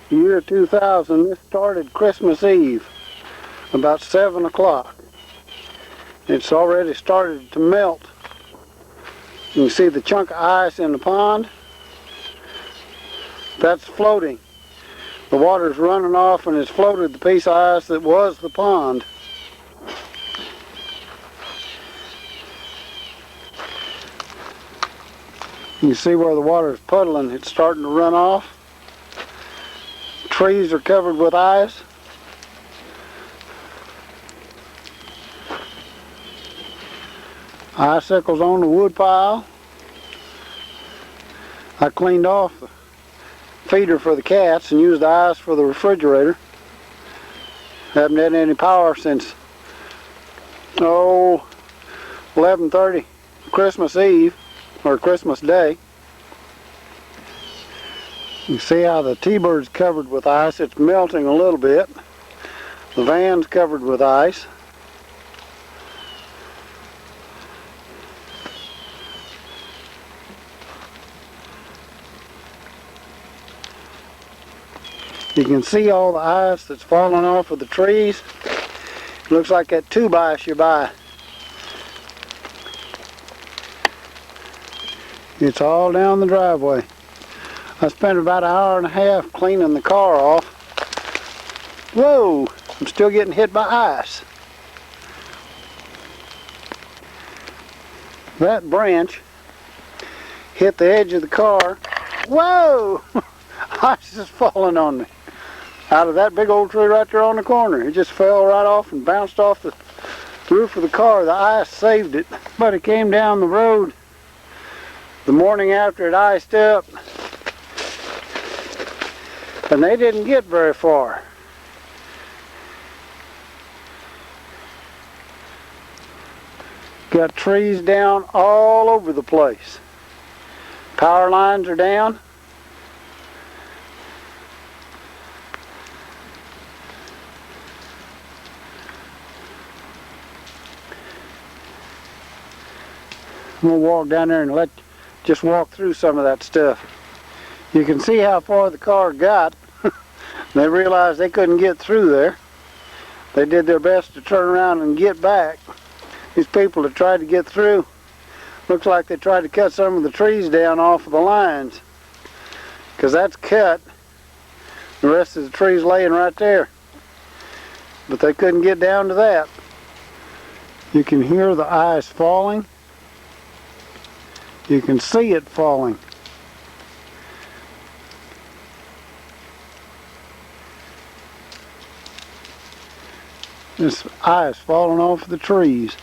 Year 2000, this started Christmas Eve, about 7 o'clock. It's already started to melt. You can see the chunk of ice in the pond. That's floating. The water's running off and it's floated the piece of ice that was the pond. You can see where the water is puddling. It's starting to run off. Trees are covered with ice. Icicles on the wood pile. I cleaned off the feeder for the cats and used the ice for the refrigerator. Haven't had any power since 11:30 Christmas Eve or Christmas Day. You see how the T-bird's covered with ice. It's melting a little bit. The van's covered with ice. You can see all the ice that's falling off of the trees. It looks like that tube ice you buy. It's all down the driveway. I spent about an hour and a half cleaning the car off. Whoa! I'm still getting hit by ice. That branch hit the edge of the car. Whoa! Ice is falling on me. Out of that big old tree right there on the corner. It just fell right off and bounced off the roof of the car. The ice saved it. But it came down the road the morning after it iced up. And they didn't get very far. Got trees down all over the place. Power lines are down. I'm going to walk down there and just walk through some of that stuff. You can see how far the car got. They realized they couldn't get through there. They did their best to turn around and get back. These people that tried to get through, looks like they tried to cut some of the trees down off of the lines. Because that's cut. The rest of the trees laying right there. But they couldn't get down to that. You can hear the ice falling. You can see it falling. This ice falling off the trees.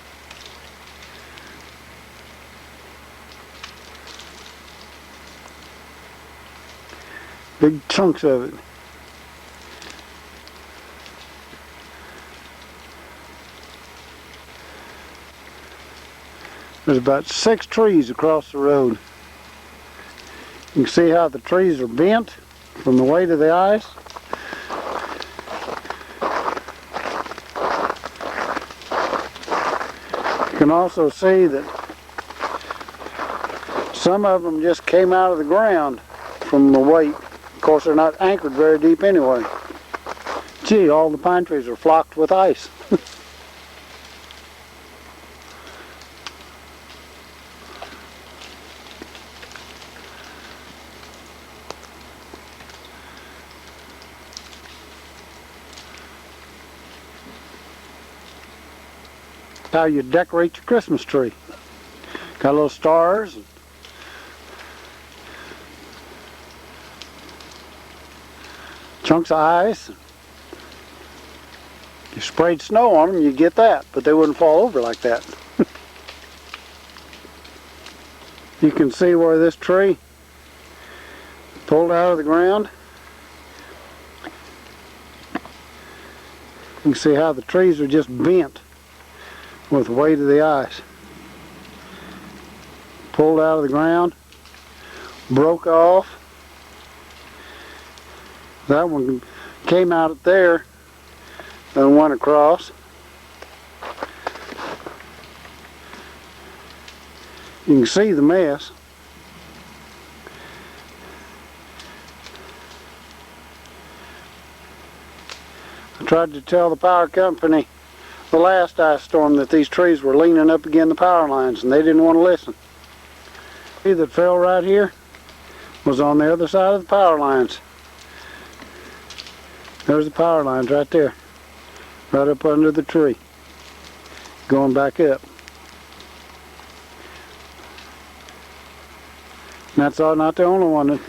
Big chunks of it. There's about 6 trees across the road. You can see how the trees are bent from the weight of the ice. You can also see that some of them just came out of the ground from the weight. Of course, they're not anchored very deep anyway. Gee, all the pine trees are flocked with ice. How you decorate your Christmas tree. Got little stars. Chunks of ice. You sprayed snow on them, you get that, but they wouldn't fall over like that. You can see where this tree pulled out of the ground. You can see how the trees are just bent with the weight of the ice. Pulled out of the ground, broke off. That one came out of there and went across. You can see the mess. I tried to tell the power company the last ice storm that these trees were leaning up against the power lines, and they didn't want to listen. The tree that fell right here was on the other side of the power lines. There's the power lines right there, right up under the tree, going back up. And that's not the only one.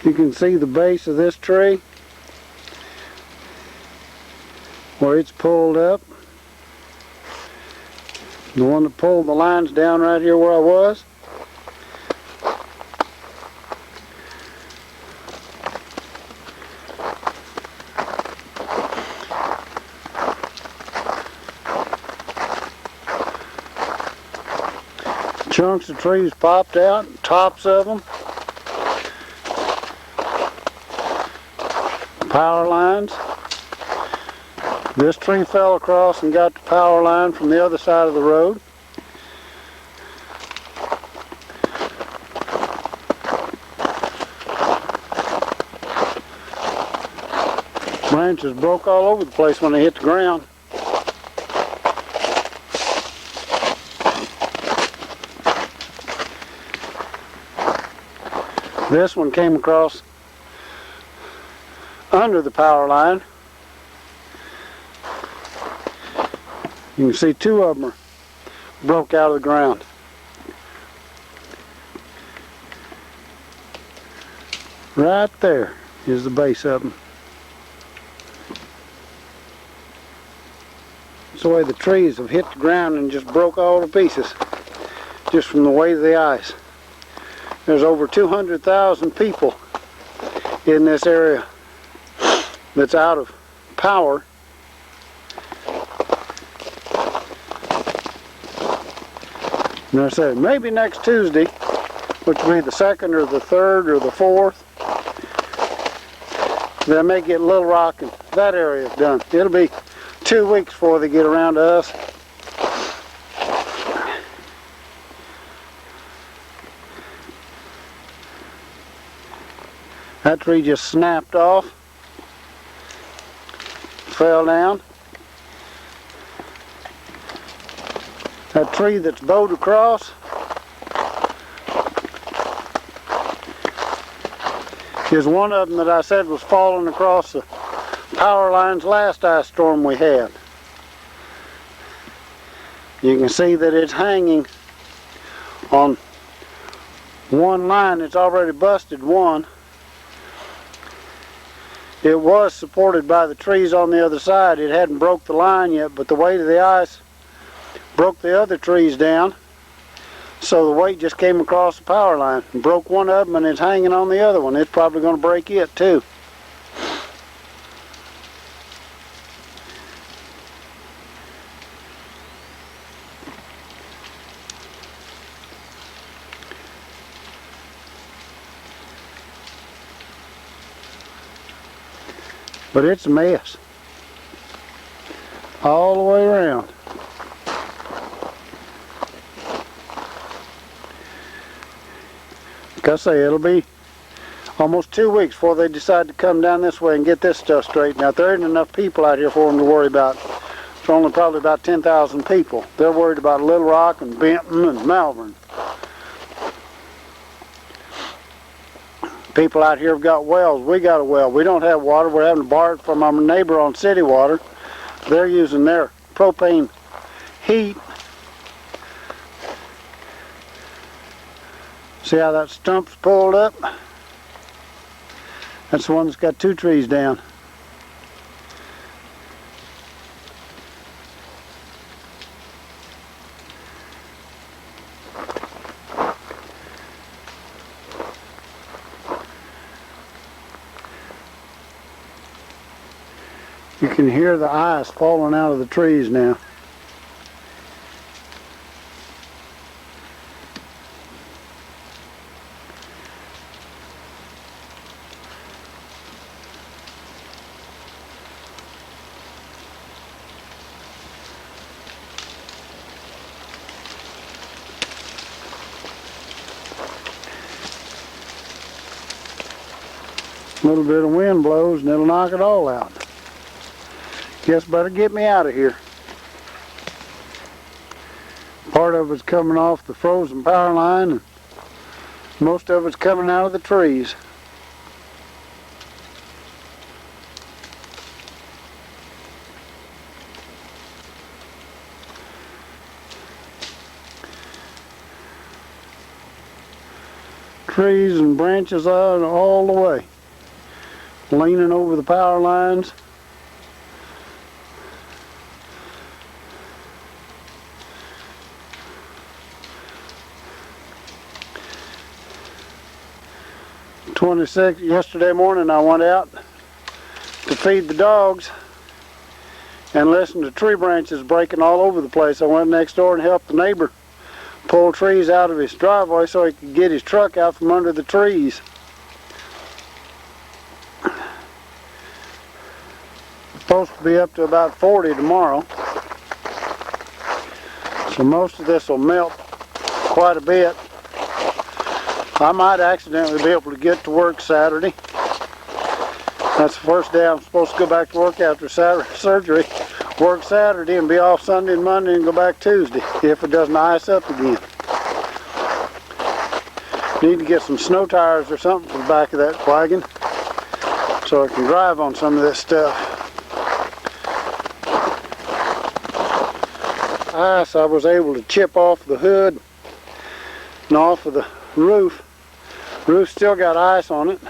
You can see the base of this tree where it's pulled up. The one that pulled the lines down right here where I was. Chunks of trees popped out, tops of them. Power lines. This tree fell across and got the power line from the other side of the road. Branches broke all over the place when they hit the ground. This one came across under the power line. You can see two of them broke out of the ground. Right there is the base of them. That's the way the trees have hit the ground and just broke all to pieces, just from the weight of the ice. There's over 200,000 people in this area that's out of power. And I said, maybe next Tuesday, which will be the 2nd or the 3rd or the 4th, they may get Little Rock and that area done. It'll be 2 weeks before they get around to us. That tree just snapped off, fell down. That tree that's bowed across is one of them that I said was falling across the power lines last ice storm we had. You can see that it's hanging on one line. It's already busted one. It was supported by the trees on the other side. It hadn't broke the line yet, but the weight of the ice broke the other trees down. So the weight just came across the power line and broke one of them, and it's hanging on the other one. It's probably going to break it too. But it's a mess all the way around. Like I say, it'll be almost 2 weeks before they decide to come down this way and get this stuff straightened out. There isn't enough people out here for them to worry about. There's only probably about 10,000 people. They're worried about Little Rock and Benton and Malvern. People out here have got wells. We got a well. We don't have water. We're having to borrow it from our neighbor on city water. They're using their propane heat. See how that stump's pulled up? That's the one that's got 2 trees down. You can hear the ice falling out of the trees now. A little bit of wind blows and it'll knock it all out. Guess better get me out of here. Part of it's coming off the frozen power line, and most of it's coming out of the trees. Trees and branches out all the way, leaning over the power lines. Yesterday morning I went out to feed the dogs and listened to tree branches breaking all over the place. I went next door and helped the neighbor pull trees out of his driveway so he could get his truck out from under the trees. Supposed to be up to about 40 tomorrow, so most of this will melt quite a bit. I might accidentally be able to get to work Saturday. That's the first day I'm supposed to go back to work after surgery. Work Saturday and be off Sunday and Monday and go back Tuesday if it doesn't ice up again. Need to get some snow tires or something for the back of that wagon so I can drive on some of this stuff. Ice I was able to chip off the hood and off of the roof. Roof still got ice on it.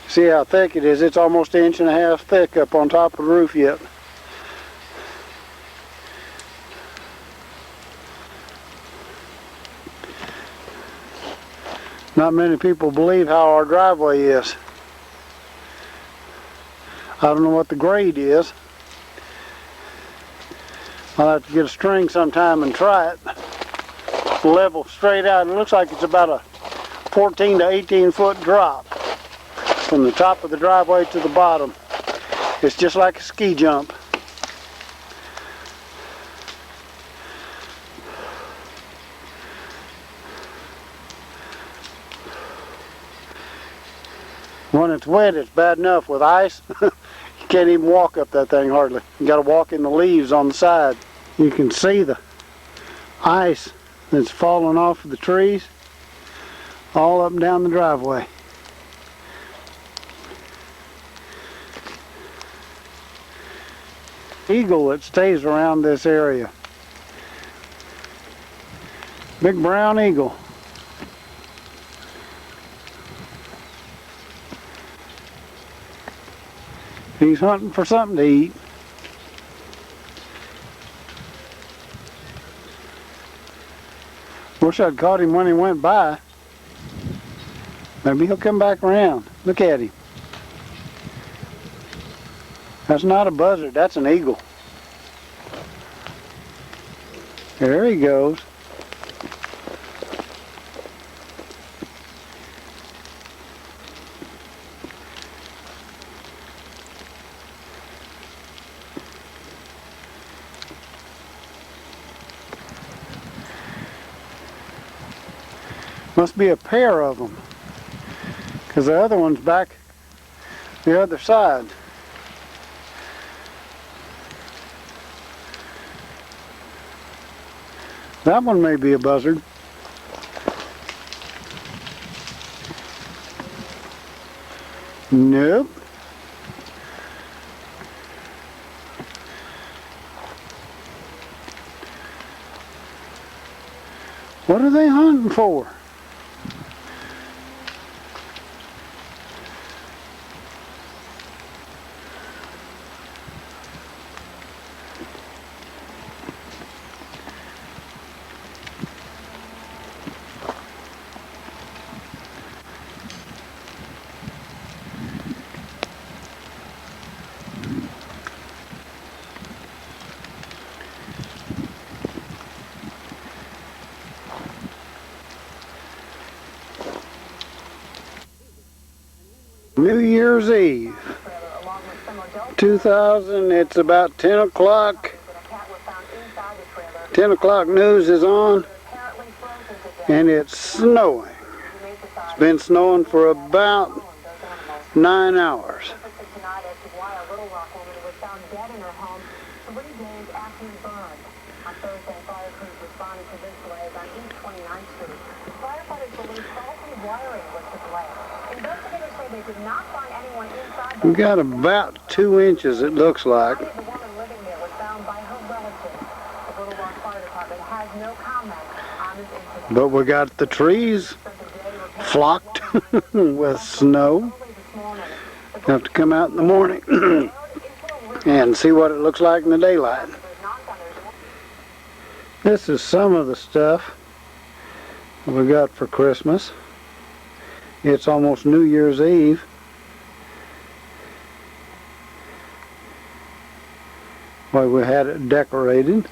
See how thick it is? It's almost 1.5 inches thick up on top of the roof yet. Not many people believe how our driveway is. I don't know what the grade is. I'll have to get a string sometime and try it. Level straight out. It looks like it's about a 14 to 18 foot drop from the top of the driveway to the bottom. It's just like a ski jump. When it's wet, it's bad enough. With ice, you can't even walk up that thing hardly. You got to walk in the leaves on the side. You can see the ice that's falling off of the trees all up and down the driveway. Eagle that stays around this area. Big brown eagle. He's hunting for something to eat. Wish I'd caught him when he went by. Maybe he'll come back around. Look at him. That's not a buzzard, that's an eagle. There he goes. Must be a pair of them, because the other one's back the other side. That one may be a buzzard. Nope. What are they hunting for? New Year's Eve, 2000, it's about 10 o'clock. 10 o'clock news is on, and it's snowing. It's been snowing for about 9 hours. We got about 2 inches, it looks like. But we got the trees flocked with snow. Have to come out in the morning and see what it looks like in the daylight. This is some of the stuff we got for Christmas. It's almost New Year's Eve. Well, we had it decorated.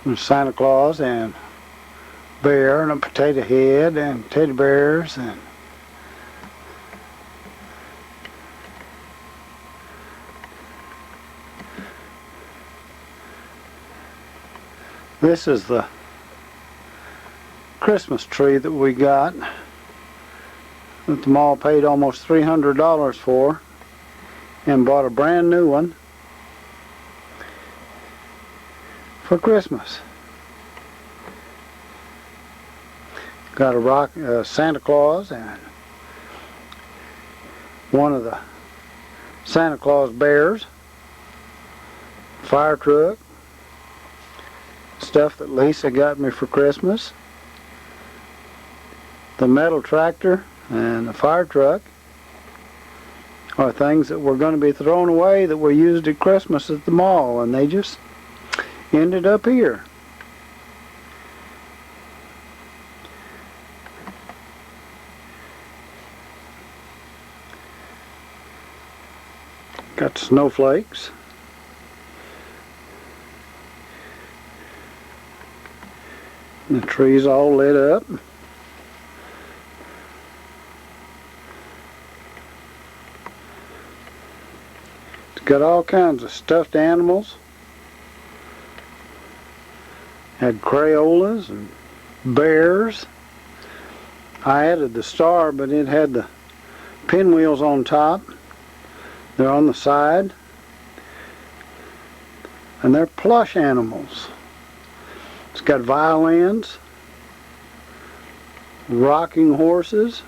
There's Santa Claus and bear and a potato head and teddy bears and this is the Christmas tree that we got that the mall paid almost $300 for and bought a brand new one for Christmas. Got a Santa Claus and one of the Santa Claus bears, fire truck, stuff that Lisa got me for Christmas, the metal tractor and the fire truck are things that were going to be thrown away that were used at Christmas at the mall, and they just ended up here. Got snowflakes. And the tree's all lit up. It's got all kinds of stuffed animals. Had Crayolas and bears. I added the star, but it had the pinwheels on top. They're on the side. And they're plush animals. It's got violins, rocking horses,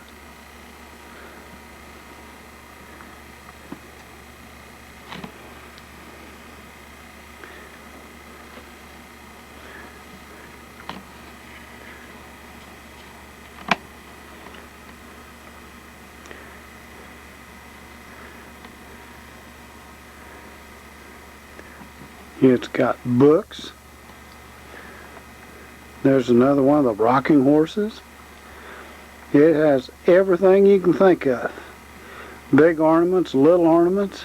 it's got books. There's another one of the rocking horses. It has everything you can think of. Big ornaments, little ornaments.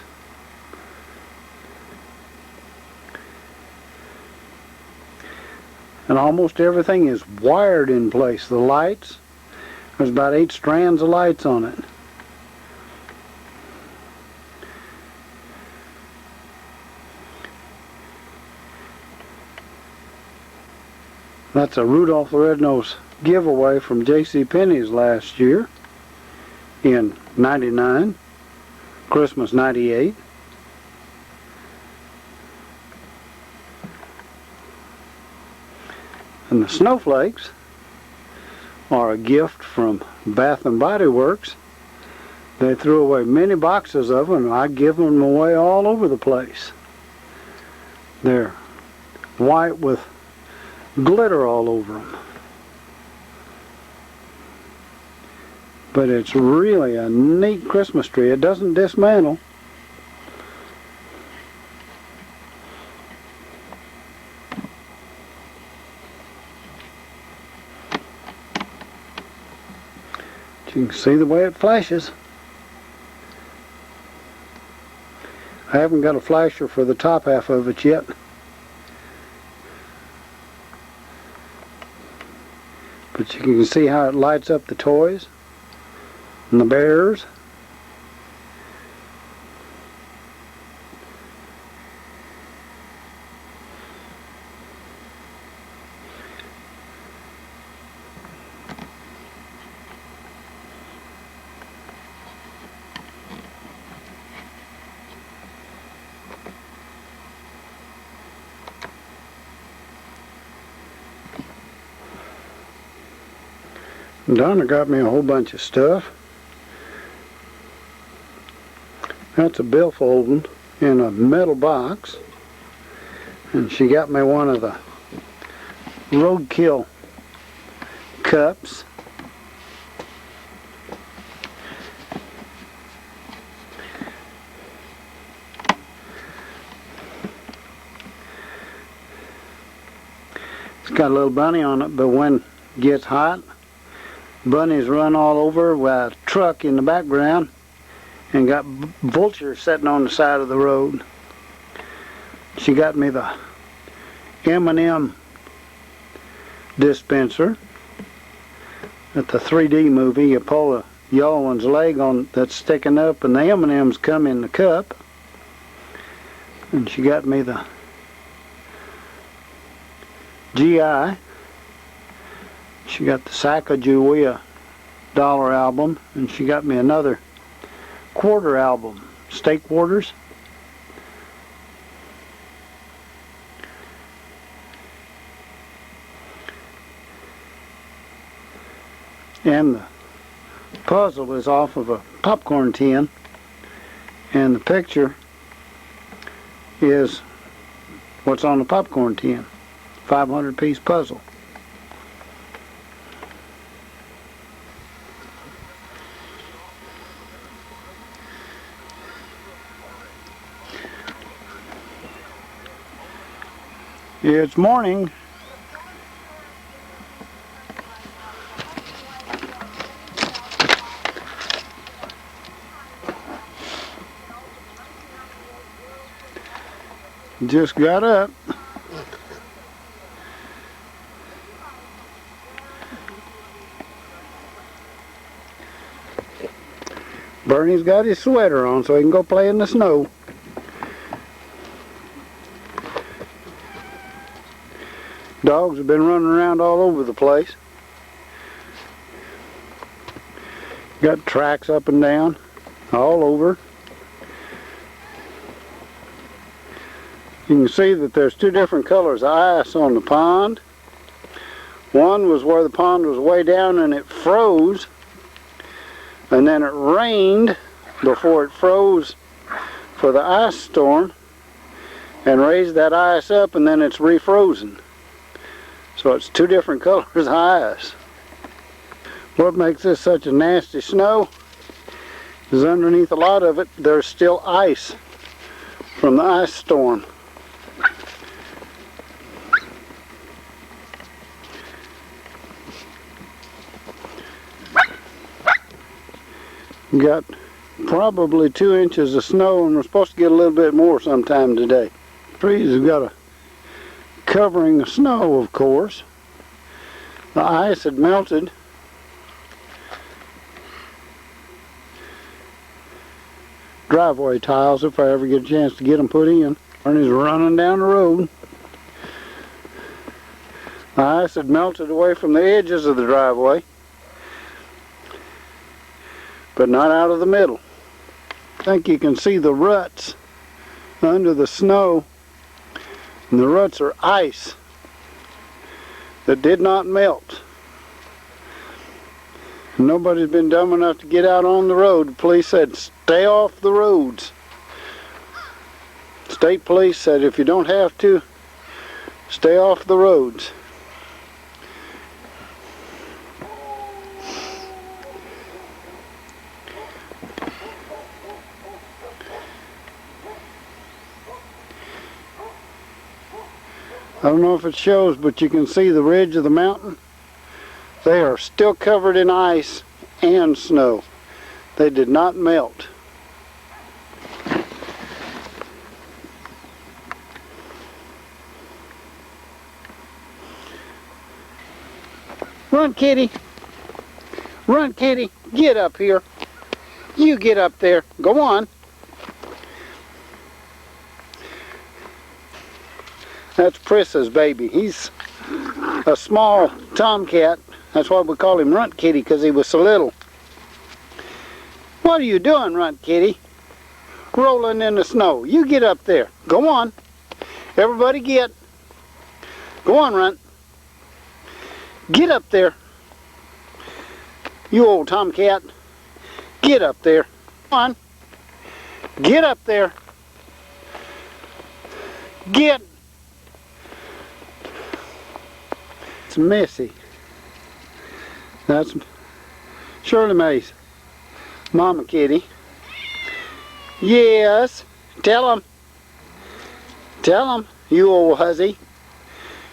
And almost everything is wired in place. The lights, there's about 8 strands of lights on it. That's a Rudolph the Red-Nosed giveaway from JCPenney's last year in '99, Christmas '98. And the snowflakes are a gift from Bath and Body Works. They threw away many boxes of them, and I give them away all over the place. They're white with glitter all over them. But it's really a neat Christmas tree. It doesn't dismantle. You can see the way it flashes. I haven't got a flasher for the top half of it yet. But you can see how it lights up the toys and the bears. Donna got me a whole bunch of stuff. That's a billfolding in a metal box. And she got me one of the roadkill cups. It's got a little bunny on it, but when it gets hot, bunnies run all over with a truck in the background and got vultures sitting on the side of the road. She got me the M&M dispenser. At the 3D movie, you pull a yellow one's leg on that's sticking up and the M&Ms come in the cup. And she got me the GI. She got the Sacagawea dollar album, and she got me another quarter album, steak quarters. And the puzzle is off of a popcorn tin, and the picture is what's on the popcorn tin. 500-piece puzzle. It's morning. Just got up. Bernie's got his sweater on so he can go play in the snow. Dogs have been running around all over the place. Got tracks up and down all over. You can see that there's two different colors of ice on the pond. One was where the pond was way down and it froze, and then it rained before it froze for the ice storm and raised that ice up, and then it's refrozen. So it's two different colors of ice. What makes this such a nasty snow is underneath a lot of it there's still ice from the ice storm. We got probably 2 inches of snow, and we're supposed to get a little bit more sometime today. Trees have got a covering of snow, of course. The ice had melted. Driveway tiles, if I ever get a chance to get them put in. Ernie's running down the road. The ice had melted away from the edges of the driveway, but not out of the middle. I think you can see the ruts under the snow, and the ruts are ice that did not melt. Nobody's been dumb enough to get out on the road. The police said, stay off the roads. State police said, if you don't have to, stay off the roads. I don't know if it shows, but you can see the ridge of the mountain. They are still covered in ice and snow. They did not melt. Run, kitty. Run, kitty. Get up here. You get up there. Go on. That's Prissa's baby. He's a small tomcat. That's why we call him Runt Kitty, because he was so little. What are you doing, Runt Kitty? Rolling in the snow. You get up there. Go on. Everybody get. Go on, Runt. Get up there. You old tomcat. Get up there. Come on. Get up there. Get. It's Missy. That's Shirley Mae's mama kitty. Yes. Tell him. Tell him, you old hussy.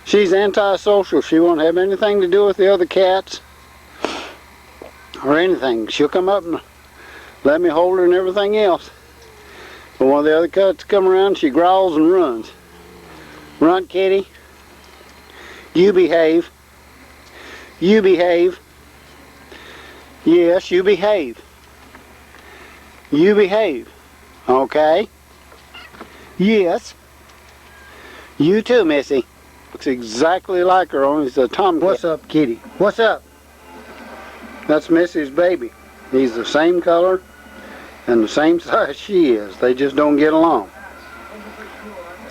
She's antisocial. She won't have anything to do with the other cats or anything. She'll come up and let me hold her and everything else. But when the other cats come around, she growls and runs. Run, kitty. You behave. You behave. Yes, you behave. You behave. Okay? Yes. You too, Missy. Looks exactly like her, only it's a tomcat. What's up, kitty? What's up? That's Missy's baby. He's the same color and the same size she is. They just don't get along.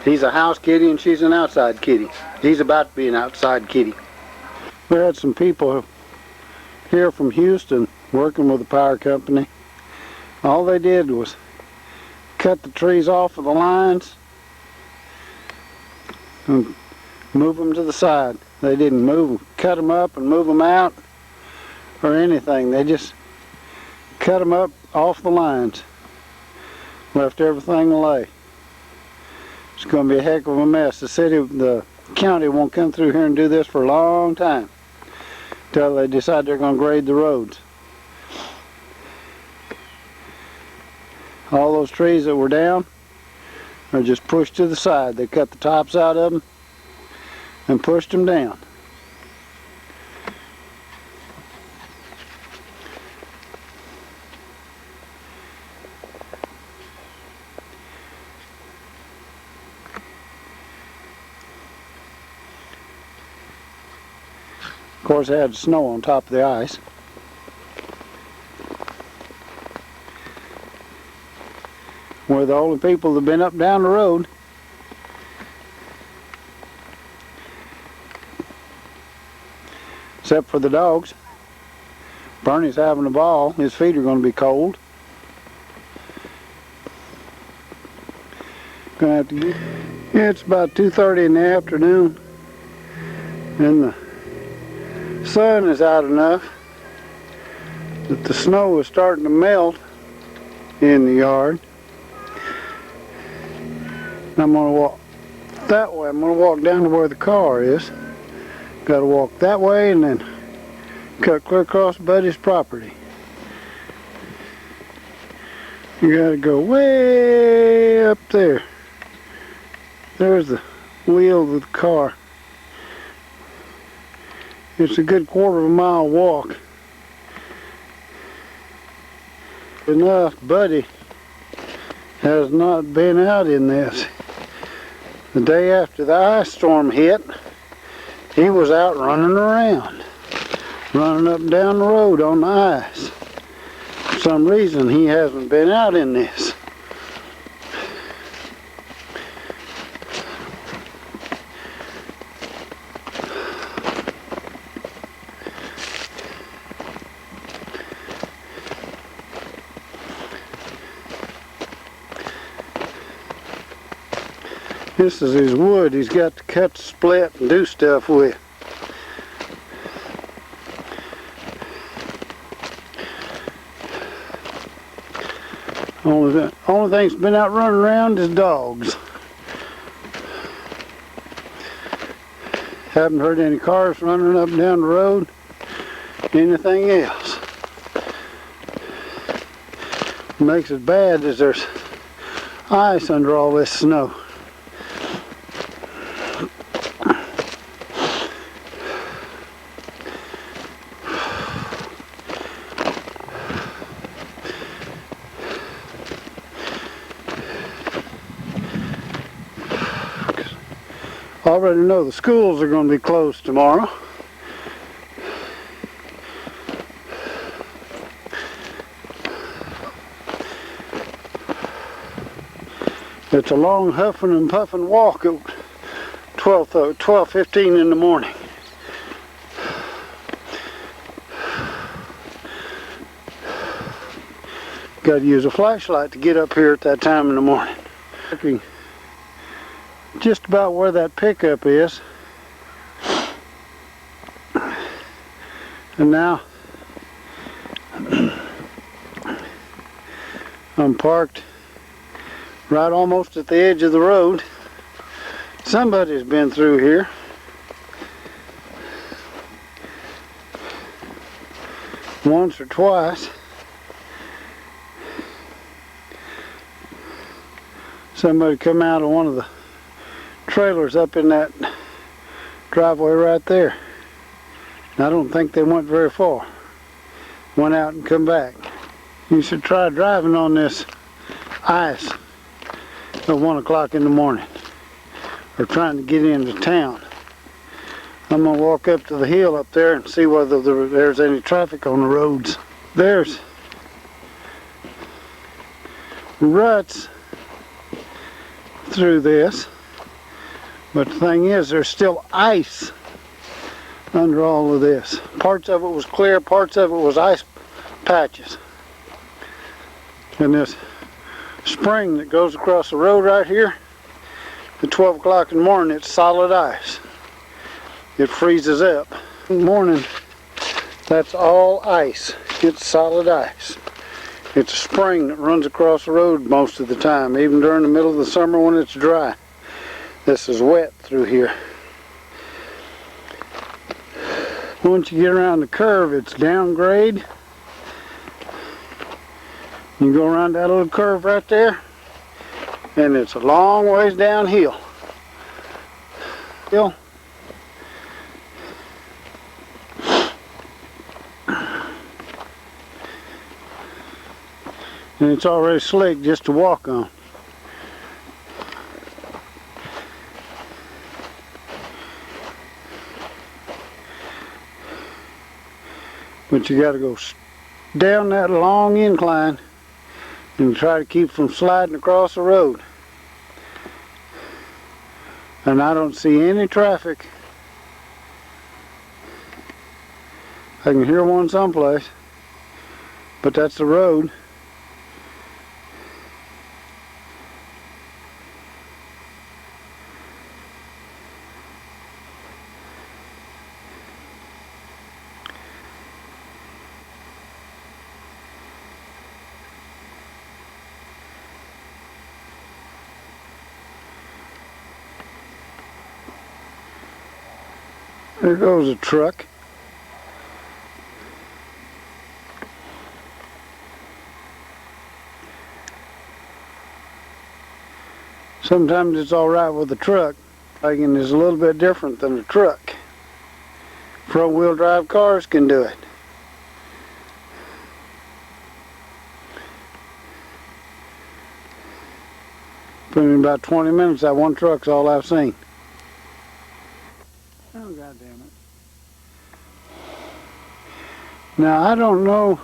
He's a house kitty and she's an outside kitty. He's about to be an outside kitty. We had some people here from Houston working with the power company. All they did was cut the trees off of the lines and move them to the side. They didn't cut them up and move them out or anything. They just cut them up off the lines. Left everything lay. It's going to be a heck of a mess. The county won't come through here and do this for a long time until they decide they're going to grade the roads. All those trees that were down are just pushed to the side. They cut the tops out of them and pushed them down. Of course, they had snow on top of the ice. We're the only people that have been up and down the road. Except for the dogs. Bernie's having a ball. His feet are going to be cold. Gonna have to get. Yeah, it's about 2:30 in the afternoon, and the sun is out enough that the snow is starting to melt in the yard. I'm going to walk that way. I'm going to walk down to where the car is. Got to walk that way and then cut clear across Buddy's property. You got to go way up there. There's the wheel of the car. It's a good quarter of a mile walk. Enough, Buddy has not been out in this. The day after the ice storm hit, he was out running around, running up and down the road on the ice. For some reason, he hasn't been out in this. This is his wood he's got to cut, split, and do stuff with. Only thing that's been out running around is dogs. Haven't heard any cars running up and down the road. Anything else. What makes it bad is there's ice under all this snow. I already know the schools are going to be closed tomorrow. It's a long huffing and puffing walk at 12:15 in the morning. Got to use a flashlight to get up here at that time in the morning. Just about where that pickup is. And now I'm parked right almost at the edge of the road. Somebody's been through here. Once or twice. Somebody come out of one of the trailers up in that driveway right there. I don't think they went very far. Went out and come back. You should try driving on this ice at 1 o'clock in the morning, or trying to get into town. I'm going to walk up to the hill up there and see whether there's any traffic on the roads. There's ruts through this, but the thing is, there's still ice under all of this. Parts of it was clear, parts of it was ice patches. And this spring that goes across the road right here, at 12 o'clock in the morning, it's solid ice. It freezes up. In the morning, that's all ice. It's solid ice. It's a spring that runs across the road most of the time, even during the middle of the summer when it's dry. This is wet through here. Once you get around the curve, it's downgrade. You go around that little curve right there, and it's a long ways downhill. And it's already slick just to walk on. But you got to go down that long incline and try to keep from sliding across the road. And I don't see any traffic. I can hear one someplace, but that's the road. There goes a truck. Sometimes it's all right with a truck. Wagon is a little bit different than a truck. Front-wheel drive cars can do it. But in about 20 minutes, that one truck's all I've seen. Oh, God damn it. Now, I don't know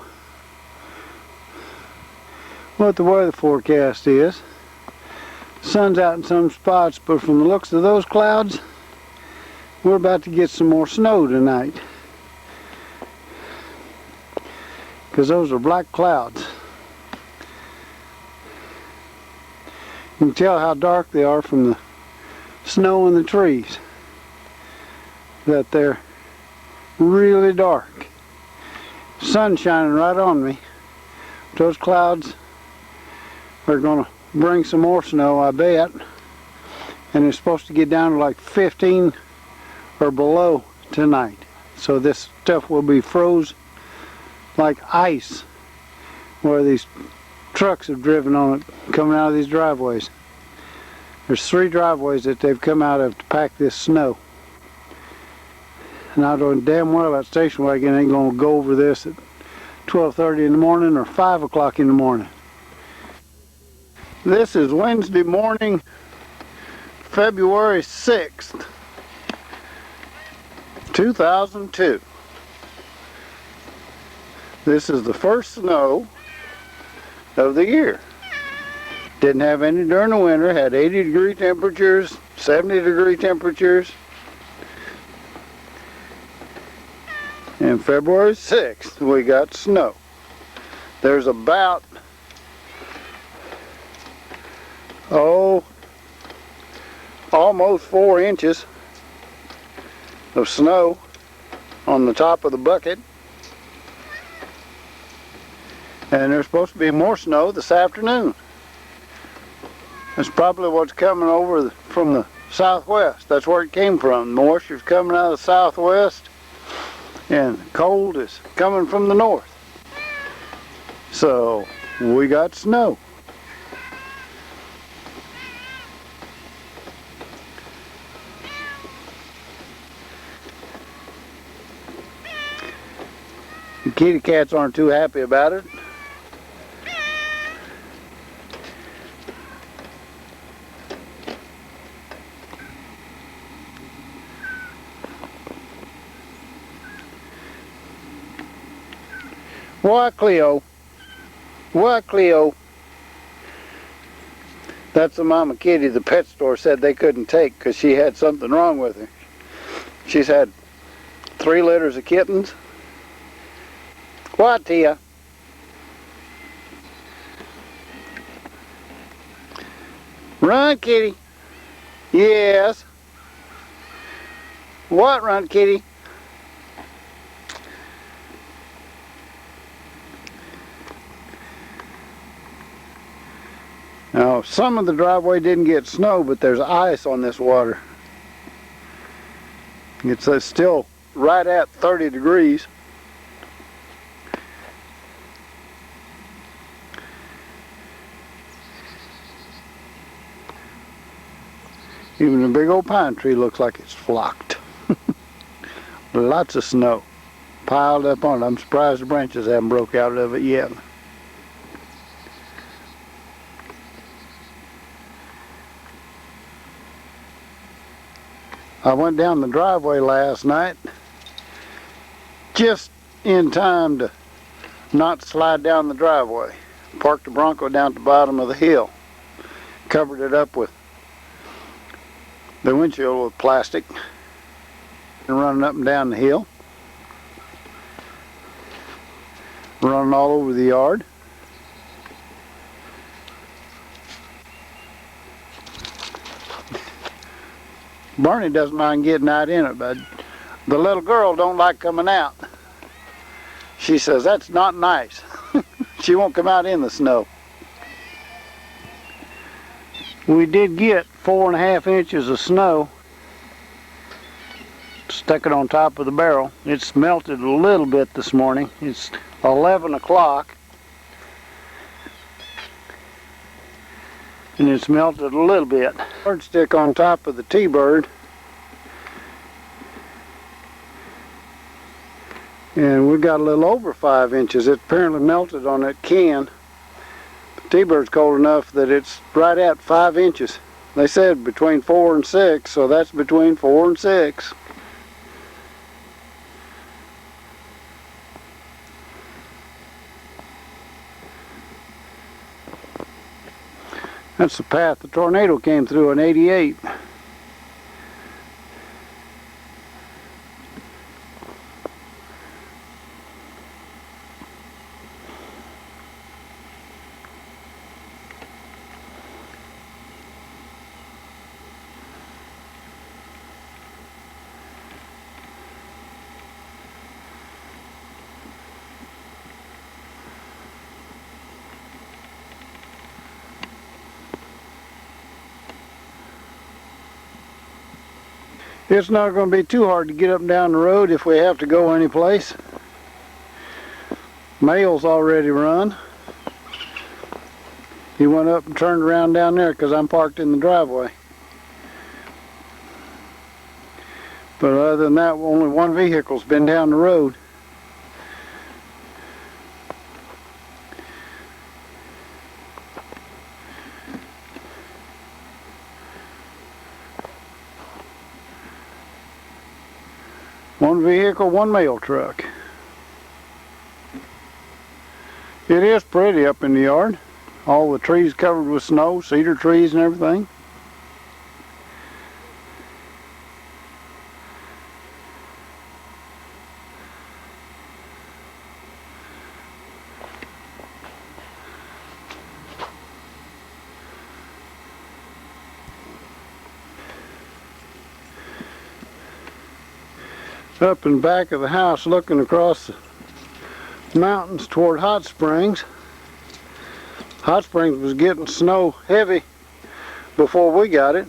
what the weather forecast is. The sun's out in some spots, but from the looks of those clouds, we're about to get some more snow tonight. Because those are black clouds. You can tell how dark they are from the snow in the trees. That they're really dark. Sun shining right on me. Those clouds are going to bring some more snow, I bet. And it's supposed to get down to like 15 or below tonight. So this stuff will be froze like ice where these trucks have driven on it coming out of these driveways. There's 3 driveways that they've come out of to pack this snow. And I know damn well that station wagon ain't going to go over this at 12:30 in the morning or 5 o'clock in the morning. This is Wednesday morning, February 6th, 2002. This is the first snow of the year. Didn't have any during the winter, had 80-degree temperatures, 70-degree temperatures. And February 6th, we got snow. There's about almost 4 inches of snow on the top of the bucket. And there's supposed to be more snow this afternoon. That's probably what's coming over from the southwest. That's where it came from. Moisture's coming out of the southwest, and cold is coming from the north. So we got snow. The kitty cats aren't too happy about it. Why, Cleo? Why, Cleo? That's the mama kitty the pet store said they couldn't take because she had something wrong with her. She's had 3 litters of kittens. What, Tia? Run, kitty. Yes. What, run, kitty? Now, some of the driveway didn't get snow, but there's ice on this water. It's still right at 30 degrees. Even a big old pine tree looks like it's flocked. Lots of snow piled up on it. I'm surprised the branches haven't broke out of it yet. I went down the driveway last night just in time to not slide down the driveway. Parked the Bronco down at the bottom of the hill. Covered it up with the windshield with plastic and running up and down the hill. Running all over the yard. Barney doesn't mind getting out in it, but the little girl don't like coming out. She says that's not nice. She won't come out in the snow. We did get 4.5 inches of snow. Stuck it on top of the barrel. It's melted a little bit this morning. It's 11 o'clock. And it's melted a little bit. Yardstick on top of the T-bird. And we got a little over 5 inches. It apparently melted on that can. The T-bird's cold enough that it's right at 5 inches. They said between 4 and 6, so that's between 4 and 6. That's the path the tornado came through in '88. It's not going to be too hard to get up and down the road if we have to go anyplace. Mail's already run. He went up and turned around down there because I'm parked in the driveway. But other than that, only one vehicle's been down the road. One vehicle, one mail truck. It is pretty up in the yard. All the trees covered with snow, cedar trees and everything. up in back of the house looking across the mountains toward Hot Springs. Hot Springs was getting snow heavy before we got it.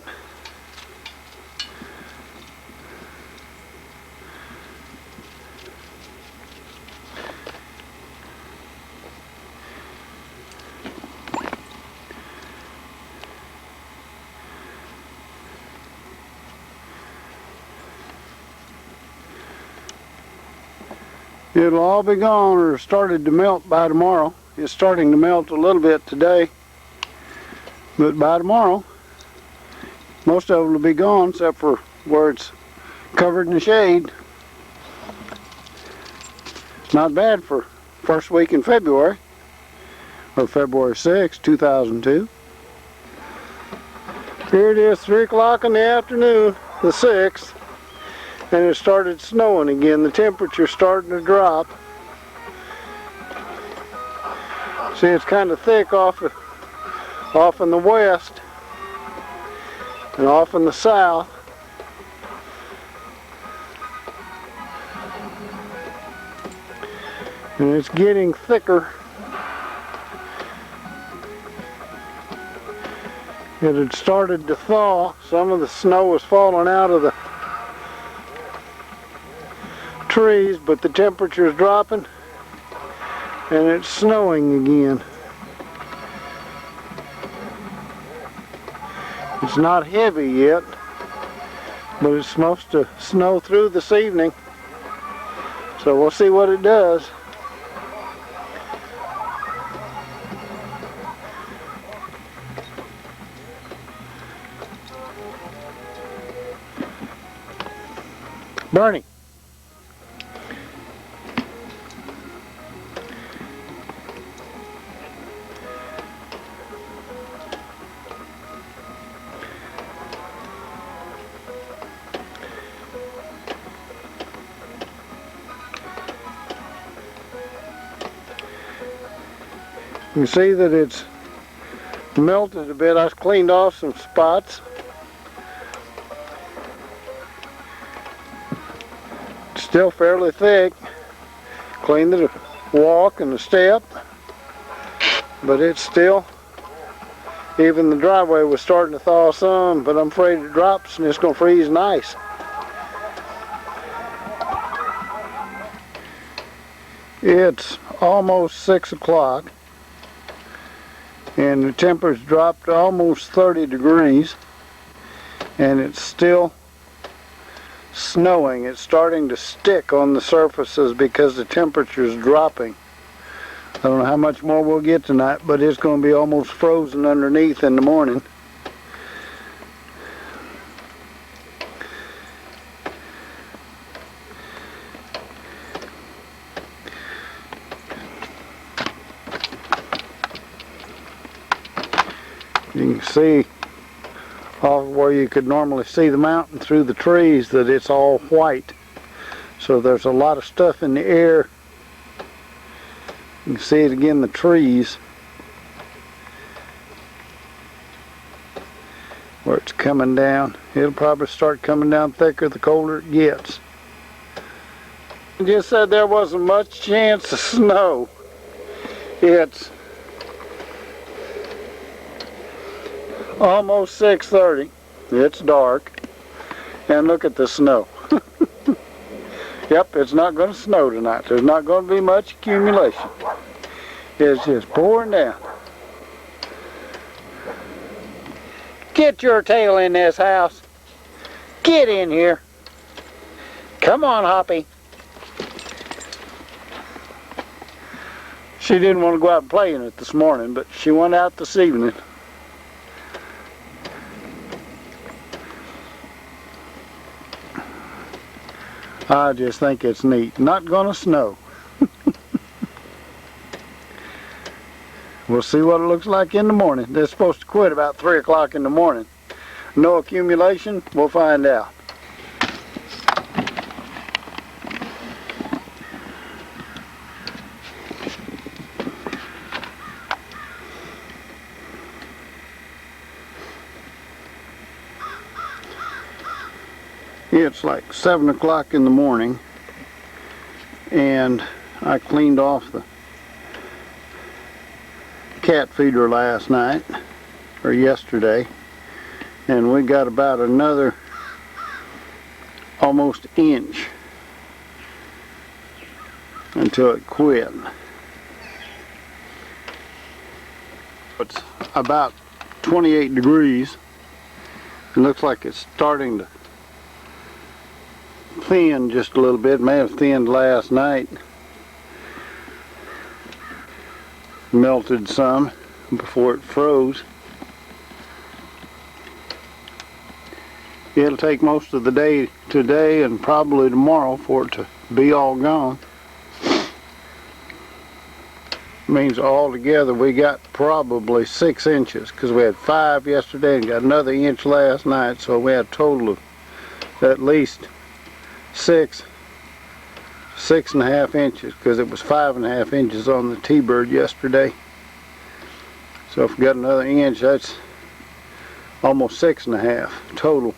It'll all be gone or started to melt by tomorrow. It's starting to melt a little bit today, but by tomorrow most of it will be gone except for where it's covered in the shade. Not bad for first week in February, or February 6, 2002. Here it is, 3 o'clock in the afternoon, the 6th. And it started snowing again. The temperature's starting to drop. See, it's kind of thick off in the west and off in the south. And it's getting thicker. It had started to thaw. Some of the snow was falling out of the trees, but the temperature is dropping and it's snowing again. It's not heavy yet, but it's supposed to snow through this evening, so we'll see what it does. Bernie. You can see that it's melted a bit. I cleaned off some spots. It's still fairly thick. Cleaned the walk and the step, but it's still, even the driveway was starting to thaw some, but I'm afraid it drops and it's going to freeze and ice. It's almost 6 o'clock. And the temperature's dropped to almost 30 degrees, and it's still snowing. It's starting to stick on the surfaces because the temperature's dropping. I don't know how much more we'll get tonight, but it's going to be almost frozen underneath in the morning. You can see off where you could normally see the mountain through the trees that it's all white. So there's a lot of stuff in the air. You can see it again, the trees, where it's coming down. It'll probably start coming down thicker the colder it gets. I just said there wasn't much chance of snow. It's almost 6:30. It's dark, and look at the snow. Yep, it's not going to snow tonight. There's not going to be much accumulation. It's just pouring down. Get your tail in this house. Get in here. Come on, Hoppy. She didn't want to go out and play in it this morning, but she went out this evening. I just think it's neat. Not gonna snow. We'll see what it looks like in the morning. They're supposed to quit about 3 o'clock in the morning. No accumulation, we'll find out. It's like 7 o'clock in the morning, and I cleaned off the cat feeder last night, or yesterday, and we got about another almost inch until it quit. It's about 28 degrees. It looks like it's starting to thin just a little bit. May have thinned last night. Melted some before it froze. It'll take most of the day today and probably tomorrow for it to be all gone. Means altogether we got probably 6 inches, because we had 5 yesterday and got another inch last night, so we had a total of at least 6.5 inches, because it was 5.5 inches on the T-bird yesterday. So if we got another inch, that's almost 6.5 total.